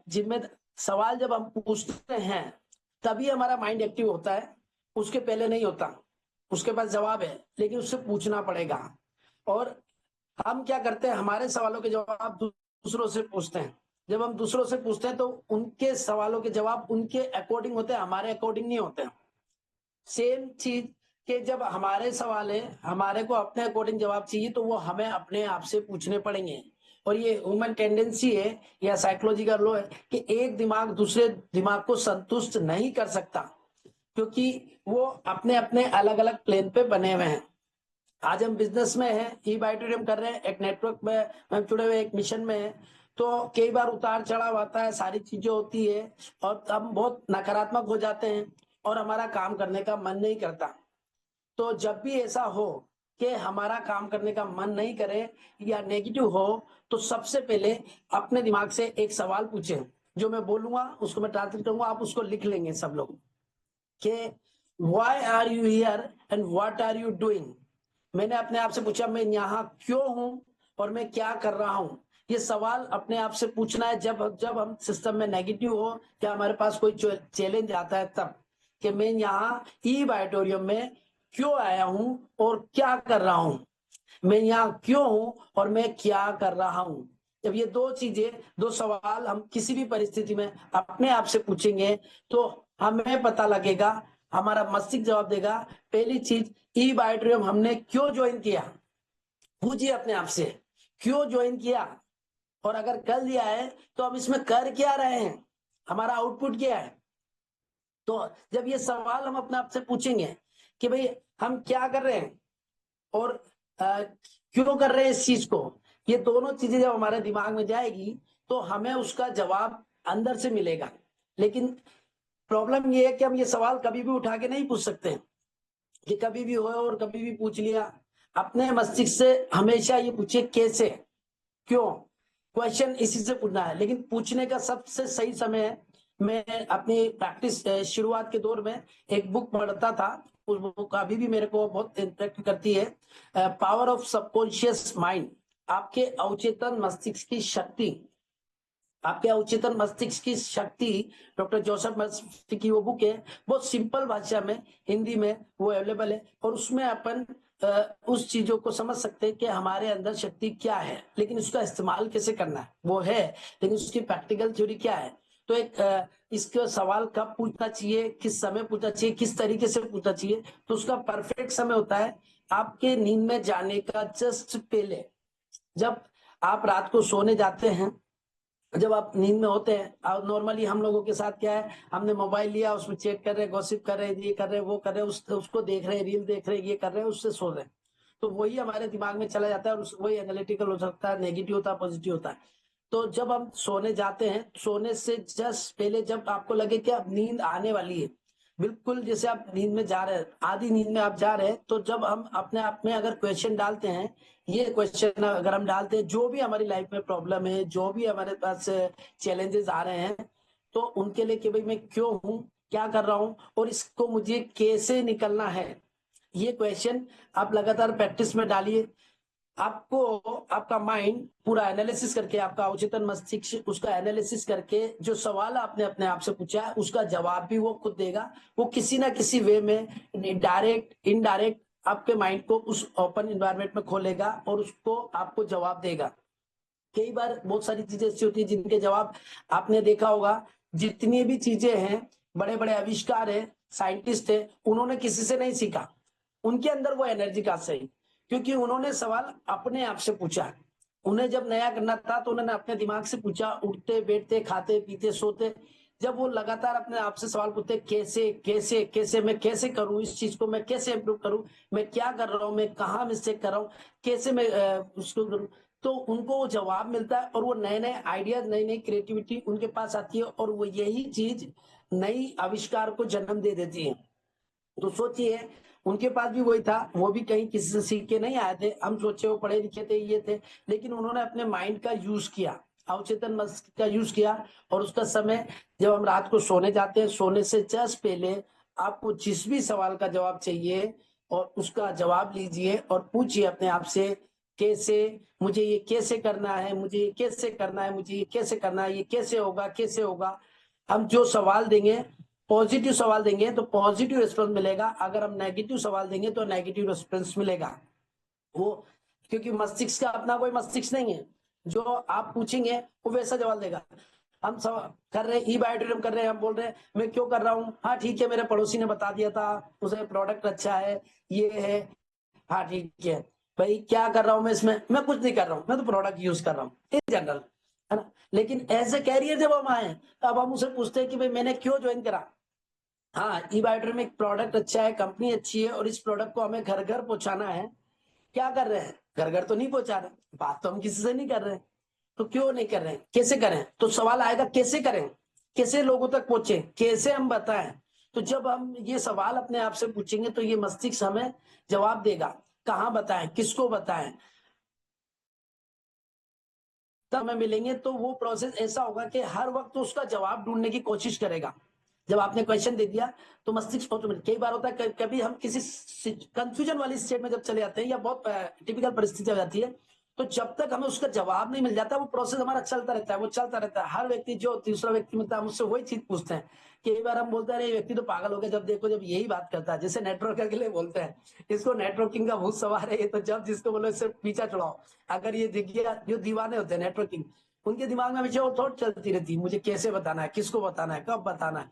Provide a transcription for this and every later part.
जिम्मेदार सवाल जब हम पूछते हैं तभी हमारा माइंड एक्टिव होता है, उसके पहले नहीं होता। उसके पास जवाब है लेकिन उससे पूछना पड़ेगा। और हम क्या करते हैं, हमारे सवालों के जवाब दूसरों से पूछते हैं। जब हम दूसरों से पूछते हैं तो उनके सवालों के जवाब उनके अकॉर्डिंग होते हैं, हमारे अकॉर्डिंग नहीं होते हैं। सेम चीज के जब हमारे सवाल है, हमारे को अपने अकॉर्डिंग जवाब चाहिए तो वो हमें अपने आप से पूछने पड़ेंगे। और ये ह्यूमन टेंडेंसी है या साइकोलॉजी का लॉ है कि एक दिमाग दूसरे दिमाग को संतुष्ट नहीं कर सकता, क्योंकि वो अपने अपने अलग अलग प्लेन पे बने हुए हैं। आज हम बिजनेस में हैं, ई बायोटेरियम कर रहे हैं, एक नेटवर्क में हम जुड़े हुए, एक मिशन में है। तो कई बार उतार चढ़ाव आता है, सारी चीजें होती है और हम बहुत नकारात्मक हो जाते हैं और हमारा काम करने का मन नहीं करता। तो जब भी ऐसा हो कि हमारा काम करने का मन नहीं करे या नेगेटिव हो, तो सबसे पहले अपने दिमाग से एक सवाल पूछें। जो मैं बोलूंगा उसको मैं ट्रांसलेट करूंगा, आप उसको लिख लेंगे सब लोग कि why are you here and what are you doing. मैंने अपने आप से पूछा मैं यहाँ क्यों हूं और मैं क्या कर रहा हूं। ये सवाल अपने आप से पूछना है जब जब हम सिस्टम में नेगेटिव हो, क्या हमारे पास कोई चैलेंज आता है तब, कि मैं यहाँ ई बायोटोरियम में क्यों आया हूं और क्या कर रहा हूं। मैं यहाँ क्यों हूं और मैं क्या कर रहा हूं। जब ये दो चीजें, दो सवाल हम किसी भी परिस्थिति में अपने आप से पूछेंगे तो हमें पता लगेगा, हमारा मस्तिष्क जवाब देगा। पहली चीज, ई बायोट्रियम हमने क्यों ज्वाइन किया। पूछिए अपने आप से क्यों ज्वाइन किया, और अगर कर दिया है तो हम इसमें कर क्या रहे हैं, हमारा आउटपुट क्या है। तो जब ये सवाल हम अपने आप से पूछेंगे कि भाई हम क्या कर रहे हैं और क्यों कर रहे हैं इस चीज को, ये दोनों चीजें जब हमारे दिमाग में जाएगी तो हमें उसका जवाब अंदर से मिलेगा। लेकिन प्रॉब्लम ये है कि हम ये सवाल कभी भी उठा के नहीं पूछ सकते कि कभी भी हो और कभी भी पूछ लिया। अपने मस्तिष्क से हमेशा ये पूछिए कैसे, क्यों। क्वेश्चन इसी से पूछना है, लेकिन पूछने का सबसे सही समय है। मैं अपनी प्रैक्टिस शुरुआत के दौर में एक बुक पढ़ता था, उस बुक अभी भी मेरे को बहुत इंटरेक्ट करती है, पावर ऑफ सबकॉन्शियस माइंड। आपके अवचेतन मस्तिष्क की शक्ति, आपके अवचेतन मस्तिष्क की शक्ति, डॉक्टर जोसेफ मस्तिष्क की वो बुक है। बहुत सिंपल भाषा में हिंदी में वो अवेलेबल है और उसमें अपन उस चीजों को समझ सकते हैं कि हमारे अंदर शक्ति क्या है, लेकिन उसका इस्तेमाल कैसे करना है वो है, लेकिन उसकी प्रैक्टिकल थ्योरी क्या है। तो एक इसका सवाल कब पूछना चाहिए, किस समय पूछना चाहिए, किस तरीके से पूछना चाहिए, तो उसका परफेक्ट समय होता है आपके नींद में जाने का जस्ट पहले। जब आप रात को सोने जाते हैं, जब आप नींद में होते हैं, और नॉर्मली हम लोगों के साथ क्या है, हमने मोबाइल लिया, उसमें चेक कर रहे हैं, गॉसिप कर रहे हैं, ये कर रहे हैं, वो कर रहे हैं, उसको देख रहे हैं, रील देख रहे हैं, ये कर रहे हैं, उससे सो रहे हैं। तो वही हमारे दिमाग में चला जाता है और वही एनालिटिकल हो सकता है, नेगेटिव होता है, पॉजिटिव होता है। तो जब हम सोने जाते हैं, सोने से जस्ट पहले जब आपको लगे कि अब नींद आने वाली है, बिल्कुल जैसे आप नींद में जा रहे हैं, आधी नींद में आप जा रहे हैं, तो जब हम अपने आप में अगर क्वेश्चन डालते हैं, ये क्वेश्चन अगर हम डालते हैं, जो भी हमारी लाइफ में प्रॉब्लम है, जो भी हमारे पास चैलेंजेस आ रहे हैं, तो उनके लिए कि भाई मैं क्यों हूं, क्या कर रहा हूं और इसको मुझे कैसे निकलना है, ये क्वेश्चन आप लगातार प्रैक्टिस में डालिए। आपको आपका माइंड पूरा एनालिसिस करके, आपका अवचेतन मस्तिष्क उसका एनालिसिस करके जो सवाल आपने अपने आप से पूछा है उसका जवाब भी वो खुद देगा। वो किसी ना किसी वे में डायरेक्ट इनडायरेक्ट आपके माइंड को उस ओपन इन्वायरमेंट में खोलेगा और उसको आपको जवाब देगा। कई बार बहुत सारी चीजें ऐसी होती है जिनके जवाब आपने देखा होगा, जितनी भी चीजें हैं, बड़े बड़े आविष्कार है, साइंटिस्ट है, उन्होंने किसी से नहीं सीखा, उनके अंदर वो एनर्जी का सही, क्योंकि उन्होंने सवाल अपने आप से पूछा। उन्हें जब नया करना था तो उन्होंने अपने दिमाग से पूछा, उठते बैठते खाते पीते सोते, जब वो लगातार अपने आप से सवाल पूछते कैसे कैसे कैसे, मैं कैसे करूं इस चीज को, मैं कैसे इंप्रूव करूं, मैं क्या कर रहा हूं, मैं कहाँ मिस्टेक कर रहा हूं, कैसे मैं उसको करूं, तो उनको वो जवाब मिलता है और वो नए नए आइडियाज, नई नई क्रिएटिविटी उनके पास आती है और वो यही चीज नई आविष्कार को जन्म दे देती है। तो सोचिए, उनके पास भी वही था, वो भी कहीं किसी से सीख के नहीं आए थे, हम सोचे वो पढ़े लिखे थे, ये थे, लेकिन उन्होंने अपने माइंड का यूज किया, अवचेतन मस्तिष्क का यूज किया। और उसका समय, जब हम रात को सोने जाते हैं, सोने से जस्ट पहले आपको जिस भी सवाल का जवाब चाहिए और उसका जवाब लीजिए और पूछिए अपने आप से कैसे, मुझे ये कैसे करना है, मुझे ये कैसे करना है, मुझे ये कैसे करना है, ये कैसे होगा, कैसे होगा। हम जो सवाल देंगे, पॉजिटिव सवाल देंगे तो पॉजिटिव रिस्पॉन्स मिलेगा, अगर हम नेगेटिव सवाल देंगे तो नेगेटिव रिस्पॉन्स मिलेगा। वो क्योंकि मस्तिष्क का अपना कोई मस्तिष्क नहीं है, जो आप पूछेंगे वो वैसा जवाब देगा। हम सब कर रहे हैं, ई बायोटेरियम कर रहे हैं, हम बोल रहे हैं मैं क्यों कर रहा हूँ, हाँ ठीक है मेरे पड़ोसी ने बता दिया था, उसे प्रोडक्ट अच्छा है, ये है, हाँ ठीक है। भाई क्या कर रहा हूँ मैं इसमें, मैं कुछ नहीं कर रहा हूँ, मैं तो प्रोडक्ट यूज कर रहा हूँ इन जनरल, है ना। लेकिन एज ए कैरियर जब हम आए, तब हम उसे पूछते हैं कि भाई मैंने क्यों ज्वाइन करा। हाँ, ई बायोटेरियम में प्रोडक्ट अच्छा है, कंपनी अच्छी है, और इस प्रोडक्ट को हमें घर घर पहुंचाना है। क्या कर रहे हैं, घर घर तो नहीं पहुंचा रहे, बात तो हम किसी से नहीं कर रहे हैं, तो क्यों नहीं कर रहे हैं, कैसे करें, तो सवाल आएगा कैसे करें, कैसे लोगों तक पहुंचे, कैसे हम बताएं। तो जब हम ये सवाल अपने आप से पूछेंगे तो ये मस्तिष्क हमें जवाब देगा, कहाँ बताएं, किसको बताएं, तब हमें मिलेंगे। तो वो प्रोसेस ऐसा होगा कि हर वक्त तो उसका जवाब ढूंढने की कोशिश करेगा। जब आपने क्वेश्चन दे दिया तो मस्तिष्क ऑटोमेटिक, कई बार होता है कभी हम किसी कंफ्यूजन वाली स्टेट में जब चले जाते हैं, या बहुत टिपिकल परिस्थिति हो जाती है, तो जब तक हमें उसका जवाब नहीं मिल जाता, वो प्रोसेस हमारा चलता रहता है, वो चलता रहता है। हर व्यक्ति जो तीसरा व्यक्ति मिलता है मुझसे वही चीज पूछते हैं। कई बार हम बोलते हैं ये व्यक्ति तो पागल हो गया, जब देखो जब यही बात करता है, जैसे नेटवर्कर के लिए बोलते हैं इसको नेटवर्किंग का भूत सवार है ये, तो जब जिसको बोलो इससे पीछा छुड़ाओ। अगर ये देखिए जो दीवाने होते हैं नेटवर्किंग, उनके दिमाग में हमेशा वो थॉट चलती रहती है, मुझे कैसे बताना है, किसको बताना है, कब बताना है।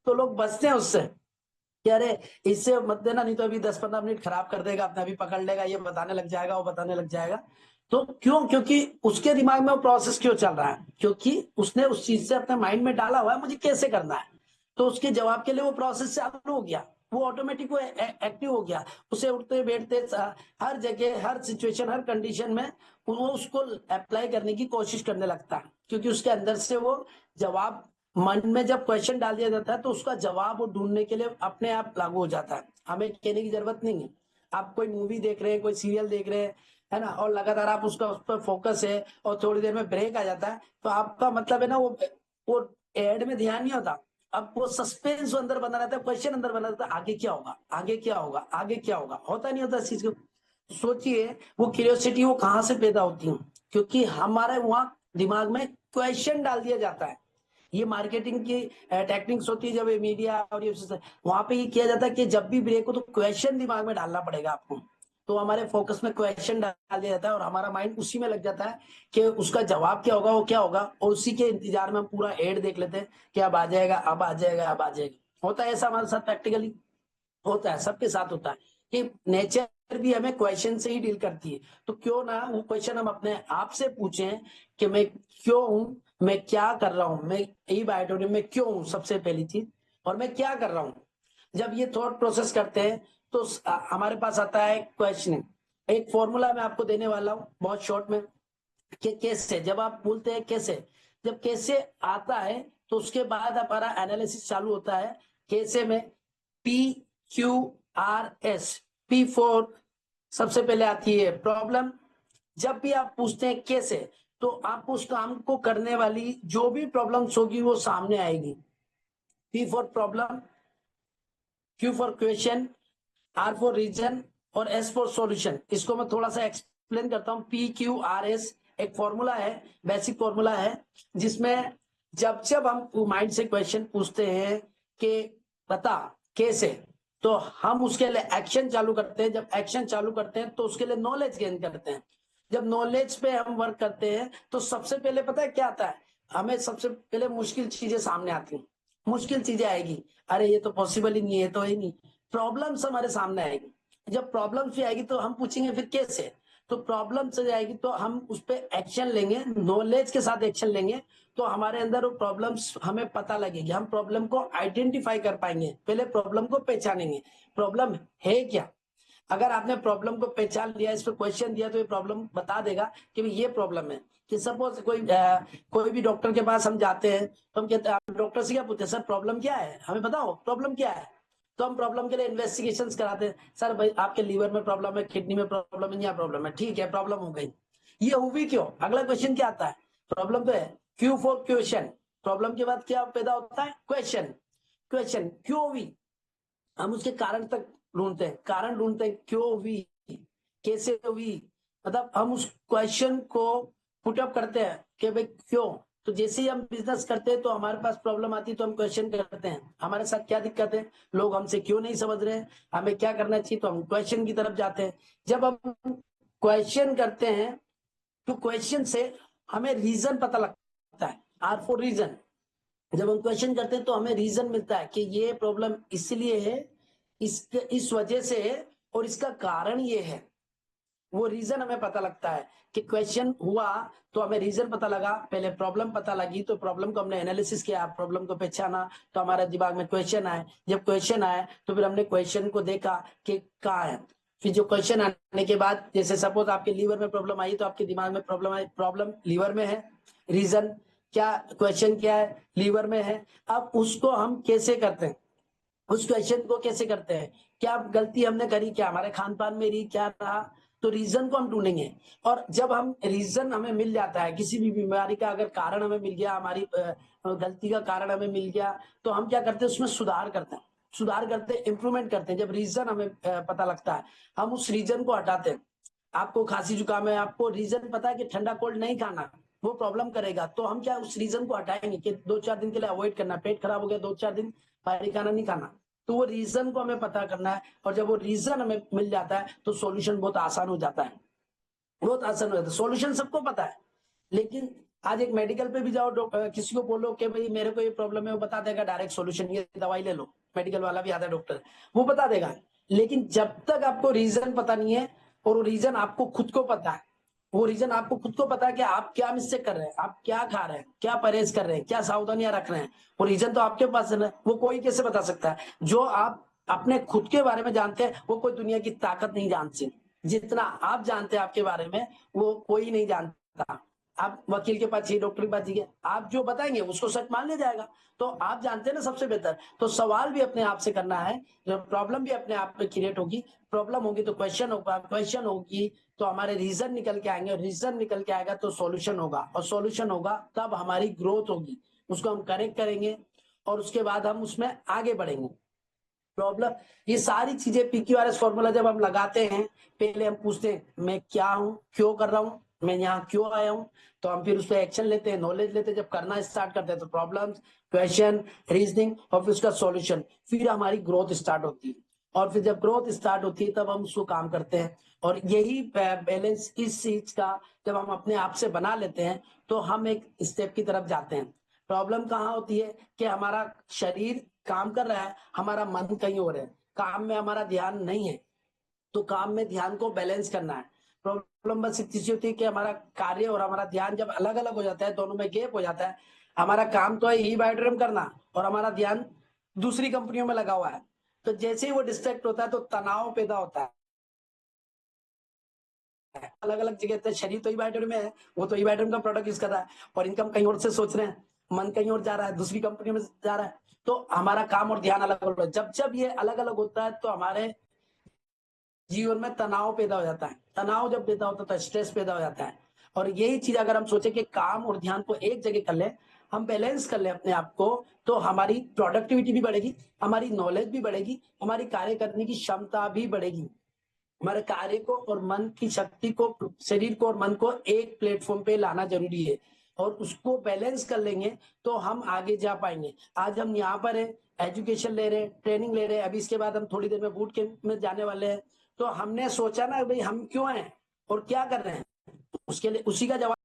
तो लोग बचते हैं उससे कि अरे इससे मत देना, नहीं तो अभी 10-15 मिनट खराब कर देगा, अपने अभी पकड़ लेगा, ये बताने लग जाएगा, वो बताने लग जाएगा। तो क्यों, क्योंकि उसके दिमाग में वो प्रोसेस क्यों चल रहा है, क्योंकि उसने उस चीज से अपने माइंड में डाला हुआ है मुझे कैसे करना है। तो उसके जवाब के लिए वो प्रोसेस चालू हो गया, वो ऑटोमेटिक वो एक्टिव हो गया। उसे उठते बैठते हर जगह, हर सिचुएशन, हर कंडीशन में वो उसको अप्लाई करने की कोशिश करने लगता है, क्योंकि उसके अंदर से वो जवाब, मन में जब क्वेश्चन डाल दिया जाता है तो उसका जवाब वो ढूंढने के लिए अपने आप लागू हो जाता है, हमें कहने की जरूरत नहीं है। आप कोई मूवी देख रहे हैं, कोई सीरियल देख रहे हैं, है ना, और लगातार आप उसका उस पर फोकस है, और थोड़ी देर में ब्रेक आ जाता है, तो आपका मतलब है ना वो एड में ध्यान नहीं होता। अब वो सस्पेंस अंदर बना रहता है, क्वेश्चन अंदर बना रहता है, आगे क्या होगा, आगे क्या होगा, आगे क्या होगा, होता नहीं होता इस चीज को। सोचिए वो क्यूरियोसिटी वो कहाँ से पैदा होती है, क्योंकि हमारे वहां दिमाग में क्वेश्चन डाल दिया जाता है। ये मार्केटिंग की टेक्निक्स होती है, जब ये मीडिया और ये वहां पे ये किया जाता है कि जब भी ब्रेक हो तो क्वेश्चन दिमाग में डालना पड़ेगा आपको। तो हमारे फोकस में क्वेश्चन डाल दिया जाता है और हमारा माइंड उसी में लग जाता है कि उसका जवाब क्या होगा, वो क्या होगा, और उसी के इंतजार में हम पूरा एड देख लेते हैं कि अब आ जाएगा, अब आ जाएगा, अब आ जाएगा। होता है ऐसा हमारे साथ प्रैक्टिकली, होता है, सबके साथ होता है कि नेचर भी हमें क्वेश्चन से ही डील करती है। तो क्यों ना वो क्वेश्चन हम अपने आप से पूछें कि मैं क्यों हूं, मैं क्या कर रहा हूं, मैं ई बायोटेरियम में क्यों हूं, सबसे पहली चीज, और मैं क्या कर रहा हूं। जब ये थॉट प्रोसेस करते हैं तो हमारे पास आता है क्वेश्चनिंग। एक फॉर्मूला मैं आपको देने वाला हूं बहुत शॉर्ट में, कि कैसे, जब आप बोलते हैं कैसे, जब कैसे आता है तो उसके बाद हमारा एनालिसिस चालू होता है। कैसे में PQRS, P4 सबसे पहले आती है प्रॉब्लम। जब भी आप पूछते हैं कैसे, तो आप उस काम को करने वाली जो भी प्रॉब्लम्स होगी वो सामने आएगी। P for problem, Q for question, R for reason, और S फॉर सॉल्यूशन। इसको मैं थोड़ा सा एक्सप्लेन करता हूँ। PQRS एक फॉर्मूला है, बेसिक फॉर्मूला है, जिसमें जब जब हम माइंड से क्वेश्चन पूछते हैं कि बता कैसे, तो हम उसके लिए एक्शन चालू करते हैं। जब एक्शन चालू करते हैं तो उसके लिए नॉलेज गेन करते हैं। जब नॉलेज पे हम वर्क करते हैं तो सबसे पहले पता है क्या आता है, हमें सबसे पहले मुश्किल चीजें सामने आती हैं, मुश्किल चीजें आएगी, अरे ये तो पॉसिबल ही नहीं है, तो ही नहीं, प्रॉब्लम्स हमारे सामने आएगी। जब प्रॉब्लम्स भी आएगी तो हम पूछेंगे फिर कैसे, तो प्रॉब्लम से जाएगी तो हम उस पर एक्शन लेंगे, नॉलेज के साथ एक्शन लेंगे, तो हमारे अंदर वो प्रॉब्लम्स हमें पता लगेगी, हम प्रॉब्लम को आइडेंटिफाई कर पाएंगे। पहले प्रॉब्लम को पहचानेंगे, प्रॉब्लम है क्या। अगर आपने प्रॉब्लम को पहचान लिया, इस पर क्वेश्चन दिया, तो ये प्रॉब्लम बता देगा कि ये प्रॉब्लम है। कि सपोज कोई भी डॉक्टर के पास हम जाते हैं तो हम कहते हैं, डॉक्टर से क्या पूछते हैं, सर प्रॉब्लम क्या है, हमें बताओ प्रॉब्लम क्या है। तो हम प्रॉब्लम के लिए इन्वेस्टिगेशन कराते हैं, सर भाई आपके लीवर में प्रॉब्लम है, किडनी में प्रॉब्लम है, यहाँ प्रॉब्लम है, ठीक है प्रॉब्लम हो गई। ये हुई क्यों, अगला क्वेश्चन क्या आता है, प्रॉब्लम तो है, क्यू फॉर क्वेश्चन, प्रॉब्लम के बाद क्या पैदा होता है, क्वेश्चन। क्वेश्चन क्यों हुई, हम उसके कारण तक ढूंढते हैं, कारण ढूंढते हैं, क्यों हुई, कैसे हुई, मतलब हम उस क्वेश्चन को पुटअप करते हैं कि भाई क्यों। तो जैसे ही हम बिजनेस करते हैं तो हमारे पास प्रॉब्लम आती है तो हम क्वेश्चन करते हैं हमारे साथ क्या दिक्कत है, लोग हमसे क्यों नहीं समझ रहे हैं, हमें क्या करना चाहिए, तो हम क्वेश्चन की तरफ जाते हैं। जब हम क्वेश्चन करते हैं तो क्वेश्चन से हमें रीजन पता लगता है, आर फॉर रीजन। जब हम क्वेश्चन करते हैं तो हमें रीजन मिलता है कि ये प्रॉब्लम इसलिए है, इस वजह से है, और इसका कारण ये है। वो रीजन हमें पता लगता है कि क्वेश्चन हुआ तो हमें रीजन पता लगा, पहले प्रॉब्लम पता लगी तो प्रॉब्लम को हमने एनालिसिस किया, प्रॉब्लम को पहचाना, तो हमारे दिमाग में क्वेश्चन आए। जब क्वेश्चन आए तो फिर हमने क्वेश्चन को देखा कि कहाँ है। फिर जो क्वेश्चन आने के बाद, जैसे सपोज आपके लीवर में प्रॉब्लम आई तो आपके दिमाग में प्रॉब्लम आई, प्रॉब्लम लीवर में है, रीजन क्या, क्वेश्चन क्या है, लीवर में है। अब उसको हम कैसे करते हैं, उस क्वेश्चन को कैसे करते हैं, क्या गलती हमने करी, क्या हमारे खान पान में रही, क्या रहा, तो रीजन को हम ढूंढेंगे। और जब हम रीजन हमें मिल जाता है, किसी भी बीमारी का अगर कारण हमें मिल गया, हमारी गलती का कारण हमें मिल गया, तो हम क्या करते हैं, उसमें सुधार करते हैं, सुधार करते हैं, इंप्रूवमेंट करते हैं। जब रीजन हमें पता लगता है, हम उस रीजन को हटाते हैं। आपको खांसी जुकाम है, आपको रीजन पता है कि ठंडा कोल्ड नहीं खाना, वो प्रॉब्लम करेगा, तो हम क्या उस रीजन को हटाएंगे कि 2-4 दिन के लिए अवॉइड करना, पेट खराब हो गया 2-4 दिन बाहरी खाना नहीं खाना। तो वो रीजन को हमें पता करना है, और जब वो रीजन हमें मिल जाता है तो सॉल्यूशन बहुत आसान हो जाता है, बहुत आसान हो जाता है। सॉल्यूशन सबको पता है, लेकिन आज एक मेडिकल पे भी जाओ, किसी को बोलो कि भाई मेरे को ये प्रॉब्लम है, वो बता देगा डायरेक्ट सॉल्यूशन, ये दवाई ले लो। मेडिकल वाला भी आता है, डॉक्टर, वो बता देगा। लेकिन जब तक आपको रीजन पता नहीं है, और वो रीजन आपको खुद को पता है, वो रीजन आपको खुद को पता है कि आप क्या मिस्टेक कर रहे हैं, आप क्या खा रहे हैं, क्या परहेज कर रहे हैं, क्या सावधानियां रख रहे हैं, वो रीजन तो आपके पास है ना। वो कोई कैसे बता सकता है, जो आप अपने खुद के बारे में जानते हैं वो कोई दुनिया की ताकत नहीं जानती। जितना आप जानते हैं आपके बारे में, वो कोई नहीं जानता। आप वकील के पास जाइए, डॉक्टर के पास जाइए, आप जो बताएंगे उसको सच मान लिया जाएगा। तो आप जानते हैं ना सबसे बेहतर। तो सवाल भी अपने आप से करना है, प्रॉब्लम भी अपने आप में क्रिएट होगी, प्रॉब्लम होगी तो क्वेश्चन होगा, क्वेश्चन होगी तो हमारे रीजन निकल के आएंगे, और रीजन निकल के आएगा तो सॉल्यूशन होगा, और सॉल्यूशन होगा तब हमारी ग्रोथ होगी। उसको हम करेक्ट करेंगे और उसके बाद हम उसमें आगे बढ़ेंगे। प्रॉब्लम, ये सारी चीजें PQRS फॉर्मूला जब हम लगाते हैं, पहले हम पूछते हैं मैं क्या हूं, क्यों कर रहा हूं, मैं यहाँ क्यों आया हूं। तो हम फिर उस पर एक्शन लेते हैं, नॉलेज लेते हैं। जब करना स्टार्ट करते हैं तो प्रॉब्लम्स, क्वेश्चन, रीजनिंग, और फिर उसका सॉल्यूशन, फिर हमारी ग्रोथ स्टार्ट होती है। और फिर जब ग्रोथ स्टार्ट होती है तब हम उसको काम करते हैं। और यही बैलेंस इस चीज का जब हम अपने आप से बना लेते हैं तो हम एक स्टेप की तरफ जाते हैं। प्रॉब्लम कहाँ होती है कि हमारा शरीर काम कर रहा है, हमारा मन कहीं और है, काम में हमारा ध्यान नहीं है। तो काम में ध्यान को बैलेंस करना है। प्रॉब्लम बस इतनी सी होती है कि हमारा कार्य और हमारा ध्यान जब अलग अलग हो जाता है, दोनों में गैप हो जाता है। हमारा काम तो है ई बायोड्रम करना, और हमारा ध्यान दूसरी कंपनियों में लगा हुआ है। तो जैसे ही वो डिस्ट्रैक्ट होता है तो तनाव पैदा होता है। अलग अलग जगह थे, शरीर तो ई बायोड्रम में है, वो तो ई बायोड्रम का प्रोडक्ट यूज कर रहा है, और इनकम कहीं और से सोच रहे हैं, मन कहीं और जा रहा है, दूसरी कंपनी में जा रहा है। तो हमारा काम और ध्यान अलग अलग, जब जब ये अलग अलग होता है तो हमारे जीवन में तनाव पैदा हो जाता है। तनाव जब पैदा होता है तो स्ट्रेस पैदा हो जाता है। और यही चीज अगर हम सोचे कि काम और ध्यान को एक जगह कर ले, हम बैलेंस कर ले अपने आप को, तो हमारी प्रोडक्टिविटी भी बढ़ेगी, हमारी नॉलेज भी बढ़ेगी, हमारी कार्य करने की क्षमता भी बढ़ेगी। हमारे कार्य को और मन की शक्ति को, शरीर को और मन को एक प्लेटफॉर्म पे लाना जरूरी है। और उसको बैलेंस कर लेंगे तो हम आगे जा पाएंगे। आज हम यहाँ पर है, एजुकेशन ले रहे हैं, ट्रेनिंग ले रहे हैं, अभी इसके बाद हम थोड़ी देर में बूट कैंप में जाने वाले हैं। तो हमने सोचा ना भाई हम क्यों हैं और क्या कर रहे हैं, उसके लिए उसी का जवाब